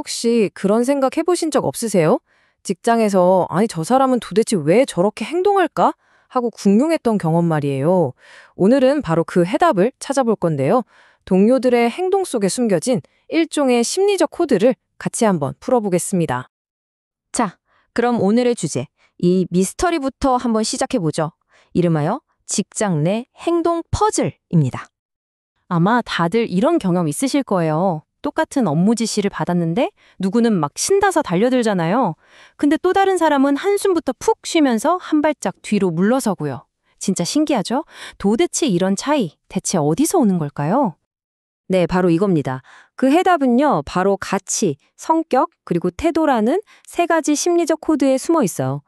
혹시 그런 생각 해보신 적 없으세요? 직장에서, 아니, 저 사람은 도대체 왜 저렇게 행동할까? 하고 궁금했던 경험 말이에요. 오늘은 바로 그 해답을 찾아볼 건데요. 동료들의 행동 속에 숨겨진 일종의 심리적 코드를 같이 한번 풀어보겠습니다. 자, 그럼 오늘의 주제, 이 미스터리부터 한번 시작해보죠. 이름하여 직장 내 행동 퍼즐입니다. 아마 다들 이런 경험 있으실 거예요. 똑같은 업무 지시를 받았는데 누구는 막 신나서 달려들잖아요. 근데 또 다른 사람은 한숨부터 푹 쉬면서 한 발짝 뒤로 물러서고요. 진짜 신기하죠? 도대체 이런 차이, 대체 어디서 오는 걸까요? 네, 바로 이겁니다. 그 해답은요, 바로 가치, 성격, 그리고 태도라는 세 가지 심리적 코드에 숨어 있어요.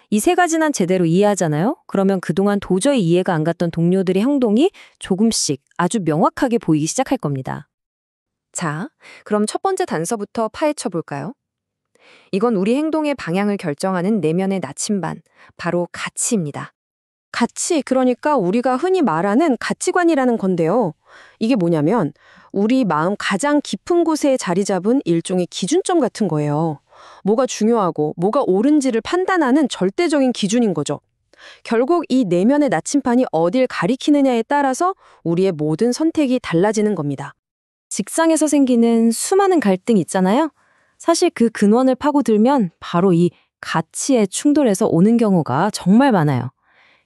이 세 가지만 제대로 이해하잖아요? 그러면 그동안 도저히 이해가 안 갔던 동료들의 행동이 조금씩 아주 명확하게 보이기 시작할 겁니다. 자, 그럼 첫 번째 단서부터 파헤쳐 볼까요? 이건 우리 행동의 방향을 결정하는 내면의 나침반, 바로 가치입니다. 가치, 그러니까 우리가 흔히 말하는 가치관이라는 건데요. 이게 뭐냐면 우리 마음 가장 깊은 곳에 자리 잡은 일종의 기준점 같은 거예요. 뭐가 중요하고 뭐가 옳은지를 판단하는 절대적인 기준인 거죠. 결국 이 내면의 나침반이 어딜 가리키느냐에 따라서 우리의 모든 선택이 달라지는 겁니다. 직장에서 생기는 수많은 갈등 있잖아요. 사실 그 근원을 파고들면 바로 이 가치의 충돌에서 오는 경우가 정말 많아요.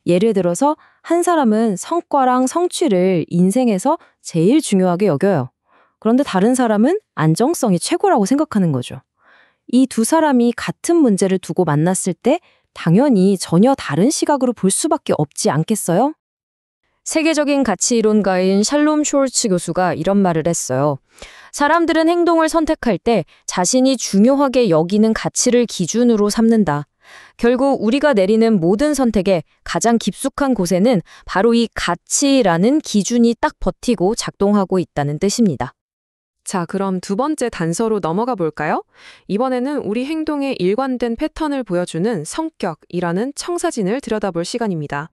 예를 들어서 한 사람은 성과랑 성취를 인생에서 제일 중요하게 여겨요. 그런데 다른 사람은 안정성이 최고라고 생각하는 거죠. 이 두 사람이 같은 문제를 두고 만났을 때 당연히 전혀 다른 시각으로 볼 수밖에 없지 않겠어요? 세계적인 가치 이론가인 샬롬 숄츠 교수가 이런 말을 했어요. 사람들은 행동을 선택할 때 자신이 중요하게 여기는 가치를 기준으로 삼는다. 결국 우리가 내리는 모든 선택의 가장 깊숙한 곳에는 바로 이 가치라는 기준이 딱 버티고 작동하고 있다는 뜻입니다. 자, 그럼 두 번째 단서로 넘어가 볼까요? 이번에는 우리 행동의 일관된 패턴을 보여주는 성격이라는 청사진을 들여다볼 시간입니다.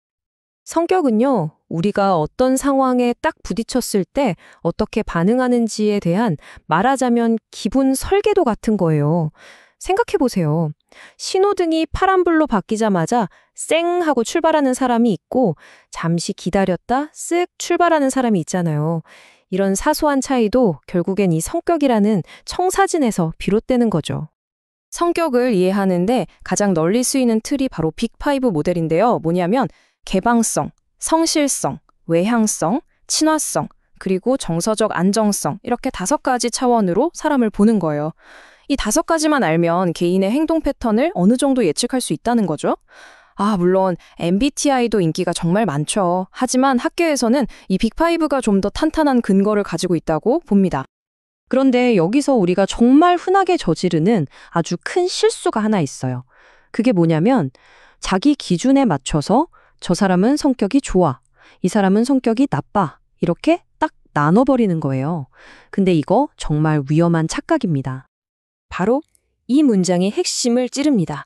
성격은요, 우리가 어떤 상황에 딱 부딪혔을 때 어떻게 반응하는지에 대한 말하자면 기본 설계도 같은 거예요. 생각해보세요. 신호등이 파란불로 바뀌자마자 쌩 하고 출발하는 사람이 있고 잠시 기다렸다 쓱 출발하는 사람이 있잖아요. 이런 사소한 차이도 결국엔 이 성격이라는 청사진에서 비롯되는 거죠. 성격을 이해하는데 가장 널리 쓰이는 틀이 바로 빅5 모델인데요. 뭐냐면 개방성, 성실성, 외향성, 친화성, 그리고 정서적 안정성 이렇게 5가지 차원으로 사람을 보는 거예요. 이 5가지만 알면 개인의 행동 패턴을 어느 정도 예측할 수 있다는 거죠. 물론 MBTI도 인기가 정말 많죠. 하지만 학계에서는 이 빅5가 좀 더 탄탄한 근거를 가지고 있다고 봅니다. 그런데 여기서 우리가 정말 흔하게 저지르는 아주 큰 실수가 하나 있어요. 그게 뭐냐면 자기 기준에 맞춰서 저 사람은 성격이 좋아, 이 사람은 성격이 나빠 이렇게 딱 나눠버리는 거예요. 근데 이거 정말 위험한 착각입니다. 바로 이 문장의 핵심을 찌릅니다.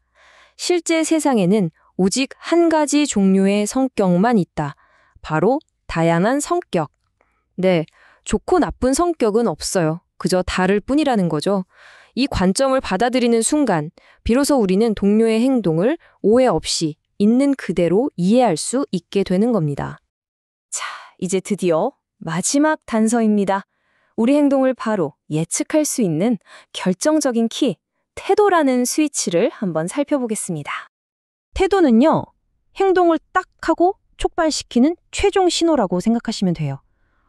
실제 세상에는 오직 한 가지 종류의 성격만 있다. 바로 다양한 성격. 네, 좋고 나쁜 성격은 없어요. 그저 다를 뿐이라는 거죠. 이 관점을 받아들이는 순간 비로소 우리는 동료의 행동을 오해 없이 있는 그대로 이해할 수 있게 되는 겁니다. 자, 이제 드디어 마지막 단서입니다. 우리 행동을 바로 예측할 수 있는 결정적인 키, 태도라는 스위치를 한번 살펴보겠습니다. 태도는요, 행동을 딱 하고 촉발시키는 최종 신호라고 생각하시면 돼요.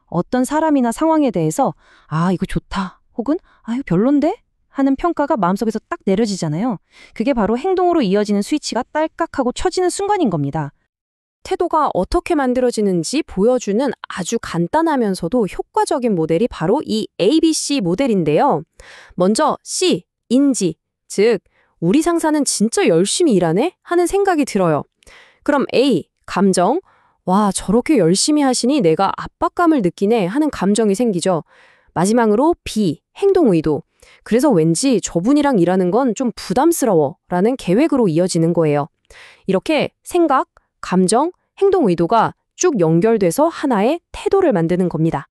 어떤 사람이나 상황에 대해서 이거 좋다 혹은 이거 별론데? 하는 평가가 마음속에서 딱 내려지잖아요. 그게 바로 행동으로 이어지는 스위치가 딸깍하고 켜지는 순간인 겁니다. 태도가 어떻게 만들어지는지 보여주는 아주 간단하면서도 효과적인 모델이 바로 이 ABC 모델인데요. 먼저 C, 인지, 즉 우리 상사는 진짜 열심히 일하네? 하는 생각이 들어요. 그럼 A, 감정, 와 저렇게 열심히 하시니 내가 압박감을 느끼네 하는 감정이 생기죠. 마지막으로 B, 행동 의도. 그래서 왠지 저분이랑 일하는 건 좀 부담스러워 라는 계획으로 이어지는 거예요. 이렇게 생각, 감정, 행동 의도가 쭉 연결돼서 하나의 태도를 만드는 겁니다.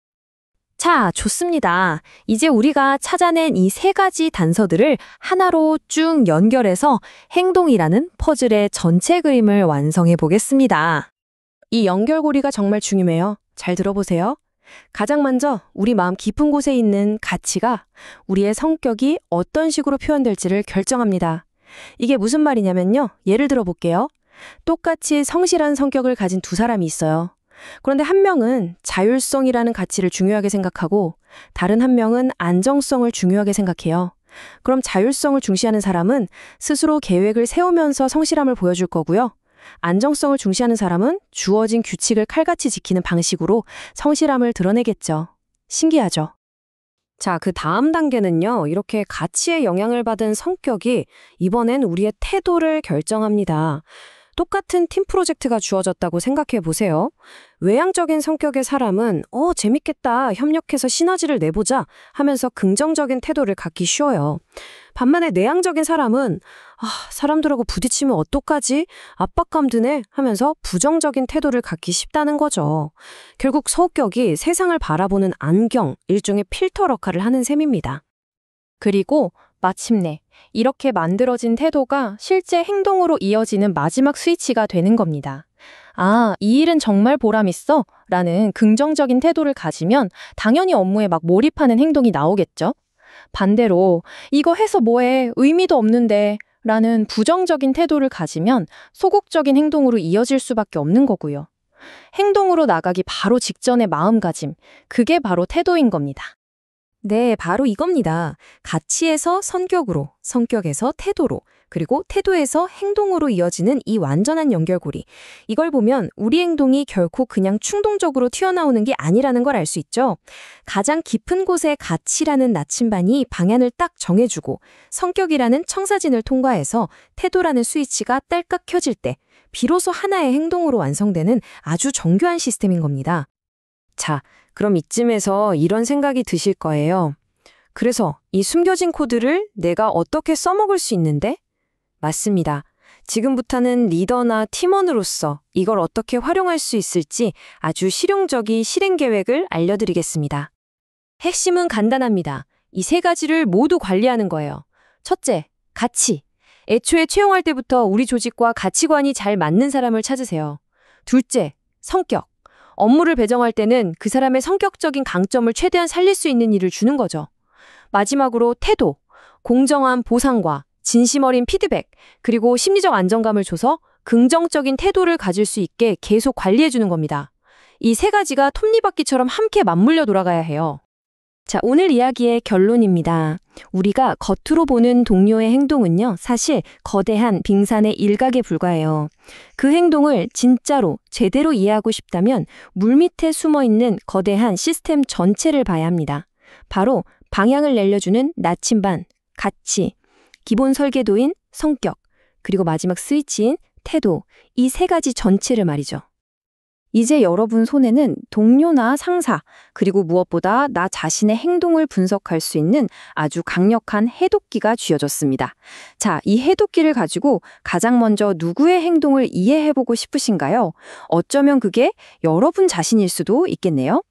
자, 좋습니다. 이제 우리가 찾아낸 이 세 가지 단서들을 하나로 쭉 연결해서 행동이라는 퍼즐의 전체 그림을 완성해 보겠습니다. 이 연결고리가 정말 중요해요. 잘 들어보세요. 가장 먼저 우리 마음 깊은 곳에 있는 가치가 우리의 성격이 어떤 식으로 표현될지를 결정합니다. 이게 무슨 말이냐면요. 예를 들어 볼게요. 똑같이 성실한 성격을 가진 두 사람이 있어요. 그런데 한 명은 자율성이라는 가치를 중요하게 생각하고 다른 한 명은 안정성을 중요하게 생각해요. 그럼 자율성을 중시하는 사람은 스스로 계획을 세우면서 성실함을 보여줄 거고요. 안정성을 중시하는 사람은 주어진 규칙을 칼같이 지키는 방식으로 성실함을 드러내겠죠. 신기하죠? 자, 그 다음 단계는요. 이렇게 가치에 영향을 받은 성격이 이번엔 우리의 태도를 결정합니다. 똑같은 팀 프로젝트가 주어졌다고 생각해 보세요. 외향적인 성격의 사람은 재밌겠다. 협력해서 시너지를 내보자 하면서 긍정적인 태도를 갖기 쉬워요. 반면에 내향적인 사람은 사람들하고 부딪히면 어떡하지? 압박감 드네 하면서 부정적인 태도를 갖기 쉽다는 거죠. 결국 성격이 세상을 바라보는 안경, 일종의 필터 역할을 하는 셈입니다. 그리고 마침내 이렇게 만들어진 태도가 실제 행동으로 이어지는 마지막 스위치가 되는 겁니다. 아, 이 일은 정말 보람있어? 라는 긍정적인 태도를 가지면 당연히 업무에 막 몰입하는 행동이 나오겠죠? 반대로 이거 해서 뭐해? 의미도 없는데 라는 부정적인 태도를 가지면 소극적인 행동으로 이어질 수밖에 없는 거고요. 행동으로 나가기 바로 직전의 마음가짐, 그게 바로 태도인 겁니다. 네, 바로 이겁니다. 가치에서 성격으로, 성격에서 태도로, 그리고 태도에서 행동으로 이어지는 이 완전한 연결고리. 이걸 보면 우리 행동이 결코 그냥 충동적으로 튀어나오는 게 아니라는 걸 알 수 있죠. 가장 깊은 곳에 가치라는 나침반이 방향을 딱 정해주고 성격이라는 청사진을 통과해서 태도라는 스위치가 딸깍 켜질 때 비로소 하나의 행동으로 완성되는 아주 정교한 시스템인 겁니다. 자, 그럼 이쯤에서 이런 생각이 드실 거예요. 그래서 이 숨겨진 코드를 내가 어떻게 써먹을 수 있는데? 맞습니다. 지금부터는 리더나 팀원으로서 이걸 어떻게 활용할 수 있을지 아주 실용적인 실행 계획을 알려드리겠습니다. 핵심은 간단합니다. 이 세 가지를 모두 관리하는 거예요. 첫째, 가치. 애초에 채용할 때부터 우리 조직과 가치관이 잘 맞는 사람을 찾으세요. 둘째, 성격. 업무를 배정할 때는 그 사람의 성격적인 강점을 최대한 살릴 수 있는 일을 주는 거죠. 마지막으로 태도, 공정한 보상과 진심 어린 피드백, 그리고 심리적 안정감을 줘서 긍정적인 태도를 가질 수 있게 계속 관리해주는 겁니다. 이 세 가지가 톱니바퀴처럼 함께 맞물려 돌아가야 해요. 자, 오늘 이야기의 결론입니다. 우리가 겉으로 보는 동료의 행동은요, 사실 거대한 빙산의 일각에 불과해요. 그 행동을 진짜로 제대로 이해하고 싶다면 물밑에 숨어있는 거대한 시스템 전체를 봐야 합니다. 바로 방향을 내려주는 나침반, 가치, 기본 설계도인 성격, 그리고 마지막 스위치인 태도, 이 세 가지 전체를 말이죠. 이제 여러분 손에는 동료나 상사, 그리고 무엇보다 나 자신의 행동을 분석할 수 있는 아주 강력한 해독기가 쥐어졌습니다. 자, 이 해독기를 가지고 가장 먼저 누구의 행동을 이해해보고 싶으신가요? 어쩌면 그게 여러분 자신일 수도 있겠네요.